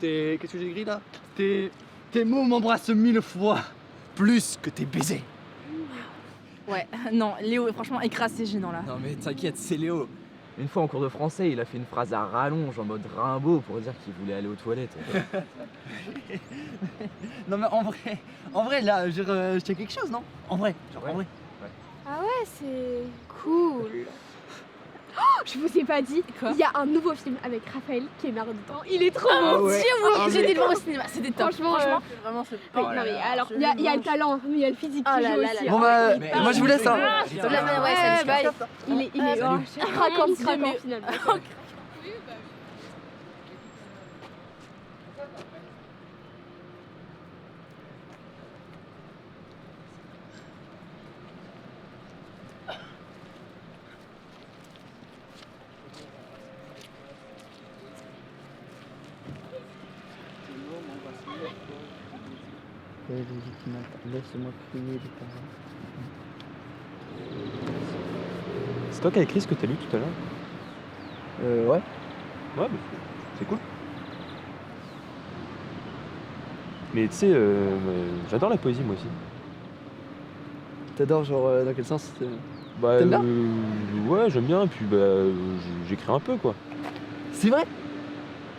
Qu'est-ce que j'ai écrit là? Tes mots m'embrassent 1000 fois plus que tes baisers. Ouais, non, Léo, franchement, écrase, c'est gênant là. Non mais t'inquiète, c'est Léo. Une fois en cours de français, il a fait une phrase à rallonge en mode Rimbaud pour dire qu'il voulait aller aux toilettes. Non mais en vrai là, je tiens quelque chose, non? En vrai, genre en vrai. Ah ouais, c'est cool. Oh, je vous ai pas dit, Quoi? il y a un nouveau film avec Raphaël qui est dedans. Il est trop Oh bon. mon dieu, oui, j'ai été le voir au cinéma, c'était top. Franchement, vraiment, c'est Oui, non, mais alors, il y a le talent, mais il y a le physique Oh qui là joue là aussi. là hein. Bon bah, Mais moi je vous laisse hein. Ouais, salut, bye. Il est Salut. craquant finalement. Laisse-moi prier les parents. C'est toi qui as écrit ce que t'as lu tout à l'heure? Ouais. Ouais, bah, c'est cool. Mais tu sais, j'adore la poésie moi aussi. T'adores genre dans quel sens? Bah, T'aimes bien ouais, j'aime bien, puis bah, j'écris un peu quoi. C'est vrai?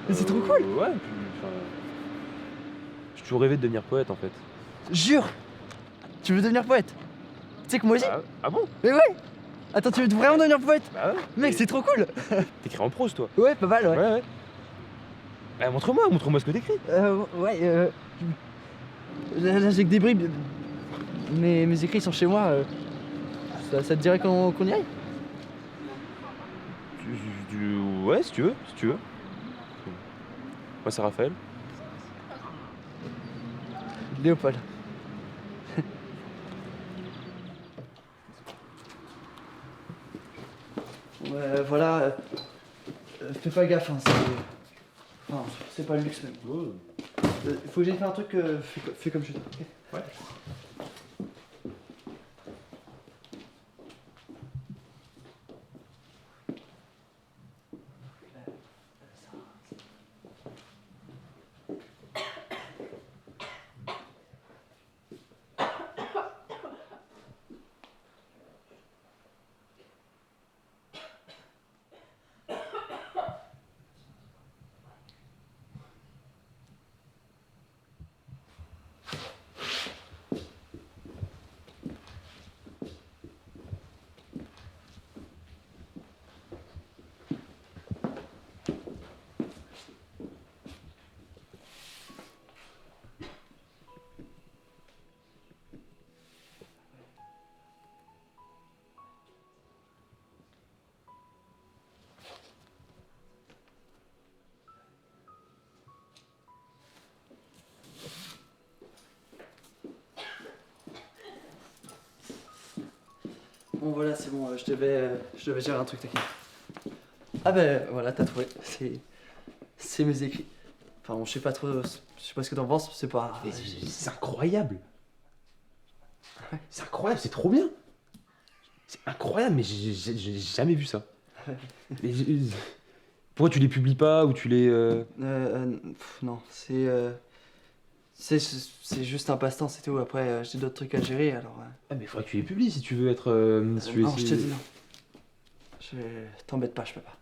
Mais c'est trop cool. Ouais, puis enfin, j'ai toujours rêvé de devenir poète en fait. Jure. Tu veux devenir poète? Tu sais que moi aussi. Ah bon? Mais ouais. Attends, tu veux vraiment devenir poète? Bah ouais. Mec, c'est trop cool. T'écris en prose toi? Ouais, pas mal, ouais. Ouais. Bah, montre-moi ce que t'écris. Ouais, là j'ai que des bribes. Mes écrits sont chez moi. Ça te dirait qu'on y aille? Ouais, si tu veux. Moi c'est Raphaël. Léopold. Ouais, voilà. Fais pas gaffe, hein, c'est pas le luxe même. Faut que j'aille faire un truc, fais comme je dis. Okay. Ouais. Bon voilà, c'est bon, je devais gérer un truc, t'inquiète. Ah ben voilà, t'as trouvé. C'est mes écrits. Enfin, bon, je sais pas ce que t'en penses, c'est pas. C'est incroyable. C'est incroyable, c'est trop bien. C'est incroyable, mais j'ai jamais vu ça. Et pourquoi tu les publies pas ou tu les... Non, c'est juste un passe-temps, c'est tout. Après, j'ai d'autres trucs à gérer, alors. Ah mais faudrait que tu les publies si tu veux être... si tu veux Non, je te essayer- dis non. T'embête pas, je peux pas.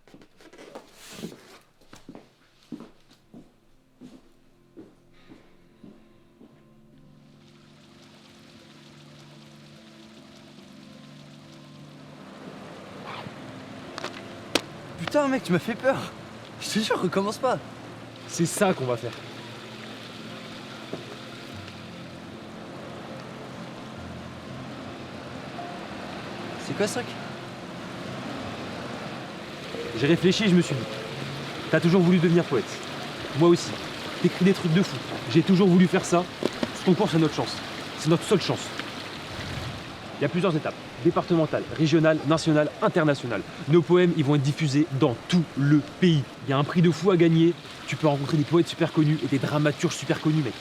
Putain mec, tu m'as fait peur. Je te jure, recommence pas. C'est ça qu'on va faire. C'est quoi ce truc? J'ai réfléchi et je me suis dit, t'as toujours voulu devenir poète. Moi aussi. T'écris des trucs de fou. J'ai toujours voulu faire ça. Ce concours, c'est notre chance. C'est notre seule chance. Il y a plusieurs étapes, départementale, régionale, nationale, internationale. Nos poèmes, ils vont être diffusés dans tout le pays. Il y a un prix de fou à gagner, tu peux rencontrer des poètes super connus et des dramaturges super connus, mec.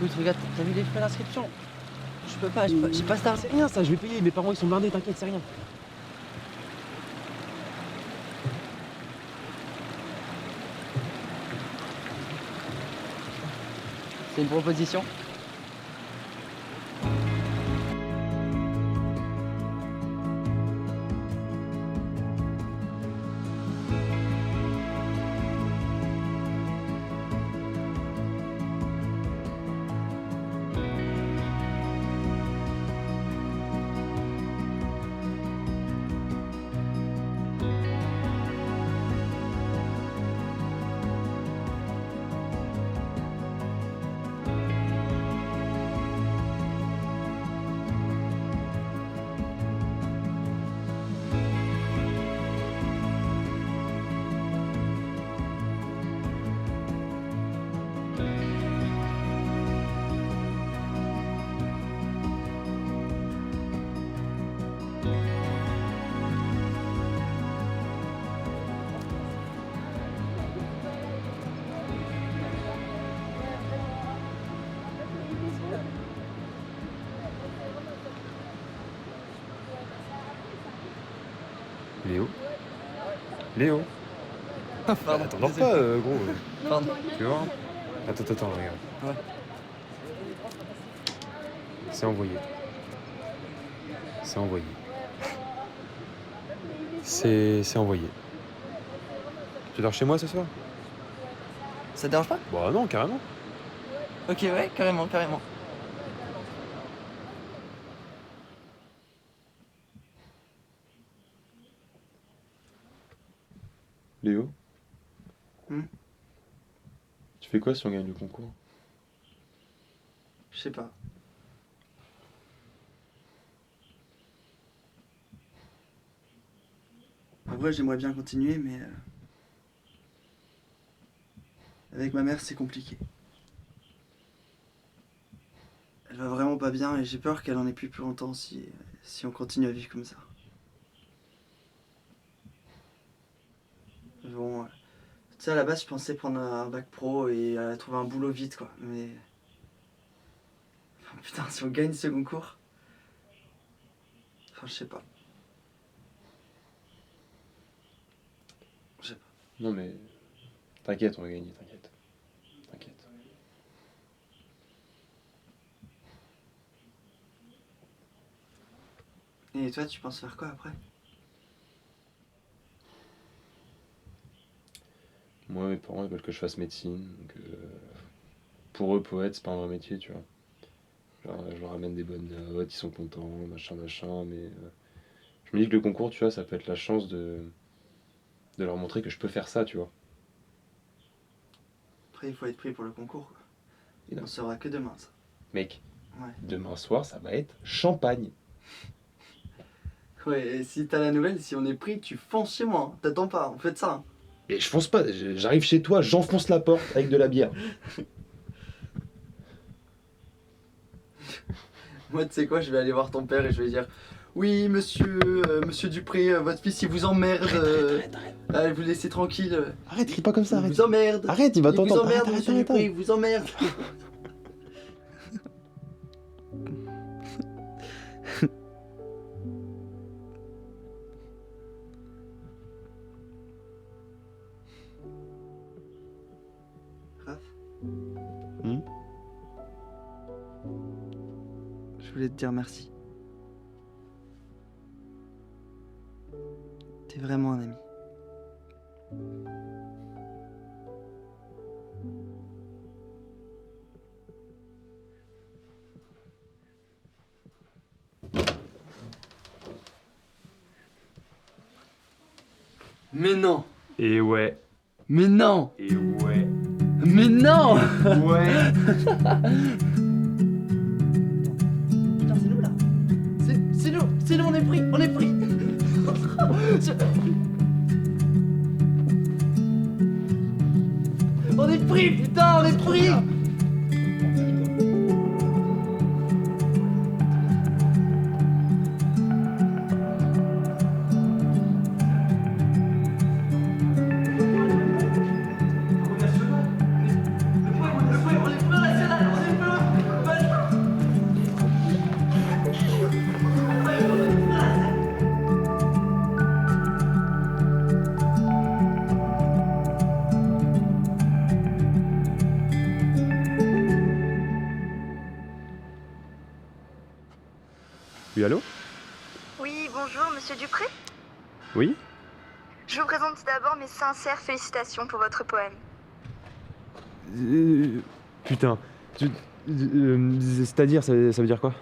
Écoute, regarde, t'as vu les frais d'inscription? Je peux pas, j'ai pas d'argent. C'est rien ça, je vais payer, mes parents ils sont blindés, t'inquiète, c'est rien. C'est une proposition. Léo Léo Pardon, T'endors désolé. pas, gros. Pardon. Tu vois? Attends, regarde. Ouais. C'est envoyé. C'est envoyé. Tu dors chez moi ce soir? Ça te dérange pas? Bah non, carrément. Ok, ouais, carrément. Léo? Hmm. Tu fais quoi si on gagne le concours? Je sais pas. En vrai, j'aimerais bien continuer, mais avec ma mère, c'est compliqué. Elle va vraiment pas bien et j'ai peur qu'elle en ait plus longtemps si on continue à vivre comme ça. Bon, tu sais, à la base, je pensais prendre un bac pro et trouver un boulot vite, quoi. Mais enfin, putain, si on gagne ce concours, enfin, je sais pas. Non mais... T'inquiète, on va gagner, t'inquiète. Et toi, tu penses faire quoi après? Moi, mes parents ils veulent que je fasse médecine, donc pour eux, poète, c'est pas un vrai métier, tu vois. Genre, je leur amène des bonnes notes, ils sont contents, machin, mais... je me dis que le concours, tu vois, ça peut être la chance de leur montrer que je peux faire ça, tu vois. Après, il faut être pris pour le concours, quoi. Et non. On saura que demain, ça. Mec, Ouais. demain soir, ça va être champagne. Ouais, et si t'as la nouvelle, si on est pris, tu fonces chez moi. Hein. T'attends pas, on fait ça. Hein. Et je fonce pas, j'arrive chez toi, j'enfonce la porte avec de la bière. Moi, tu sais quoi, je vais aller voir ton père et je vais dire oui, monsieur Dupré, votre fils il vous emmerde. Allez, vous laissez tranquille. Arrête, crie pas comme ça, Il arrête. vous emmerde. Arrête, il va Il vous t'entendre. emmerde, Arrête, monsieur arrête, Dupré, arrête. il vous emmerde. Raph, je voulais te dire merci. T'es vraiment un ami. Mais non! Et ouais, Mais non! et ouais, Mais non! ouais. Putain, c'est nous là! C'est nous, on est pris! On est pris, putain, on est pris! Oui, allô? Oui, bonjour, monsieur Dupré. Oui? Je vous présente tout d'abord mes sincères félicitations pour votre poème. Putain. C'est-à-dire, ça veut dire quoi?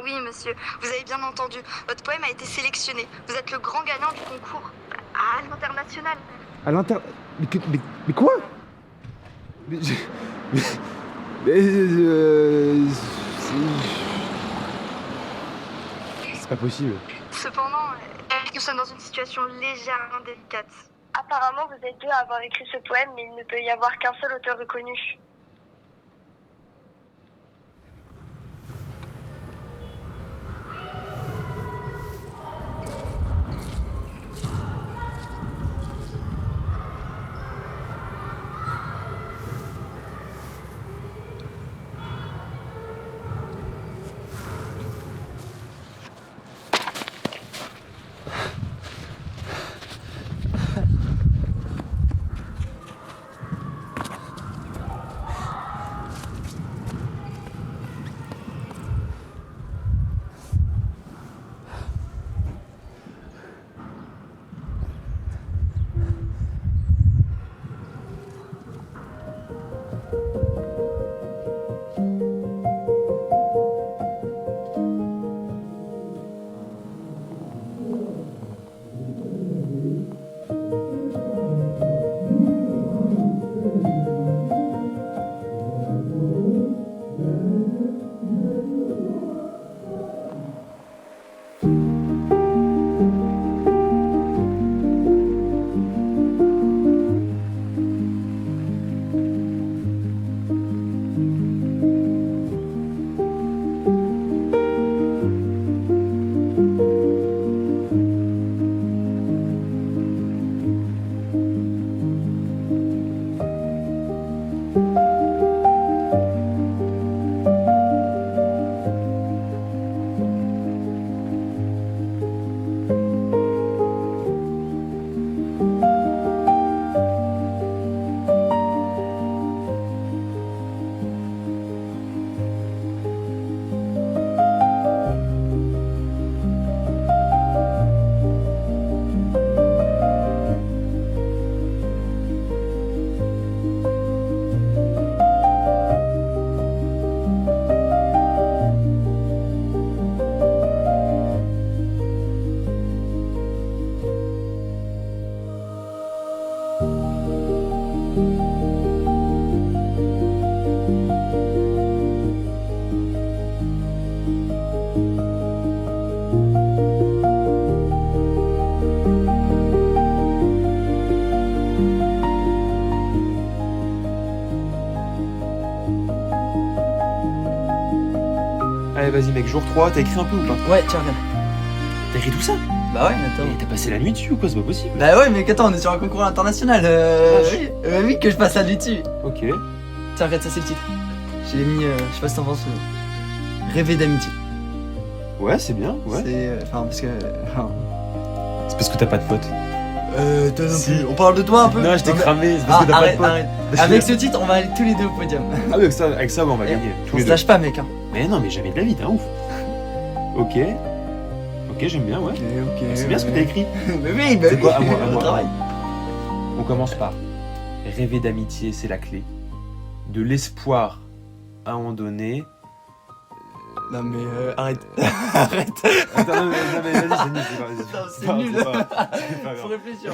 Oui, monsieur, vous avez bien entendu. Votre poème a été sélectionné. Vous êtes le grand gagnant du concours à l'international. À l'inter... Mais quoi? Mais, c'est pas possible. Cependant, nous sommes dans une situation légèrement délicate. Apparemment, vous êtes deux à avoir écrit ce poème, mais il ne peut y avoir qu'un seul auteur reconnu. Allez, vas-y, mec, jour 3, t'as écrit un peu ou pas? Ouais, tiens, regarde. T'as écrit tout ça? Bah ouais, attends. Mais t'as passé la nuit dessus ou quoi? C'est pas possible. Bah ouais, mais attends, on est sur un concours international. Oui, oui, que je passe la nuit dessus. Ok. Tiens, regarde, ça c'est le titre. J'ai mis, je sais pas si t'en penses, Rêver d'amitié. Ouais, c'est bien, ouais. C'est, enfin, parce que. C'est parce que t'as pas de potes. Toi non Si. plus. On parle de toi un peu. Non, je t'ai mais- cramé, c'est parce Ah, que t'as arrête, pas de arrête. potes. Avec ce titre, on va aller tous les deux au podium. Ah oui, avec ça, ouais, on va gagner. Tous On les se deux. lâche pas, mec. Hein. Mais non, mais jamais de la vie, t'es un ouf. Ok. Ok, j'aime bien, ouais. Ok. C'est bien ce que t'as écrit. Mais oui, bah C'est oui. quoi, à moi, on travaille. On commence par rêver d'amitié, c'est la clé. De l'espoir à un moment donné. Non mais arrête. Arrête. Attends, non, mais vas-y, c'est nul. Non, c'est nul. C'est pas grave. Faut réfléchir.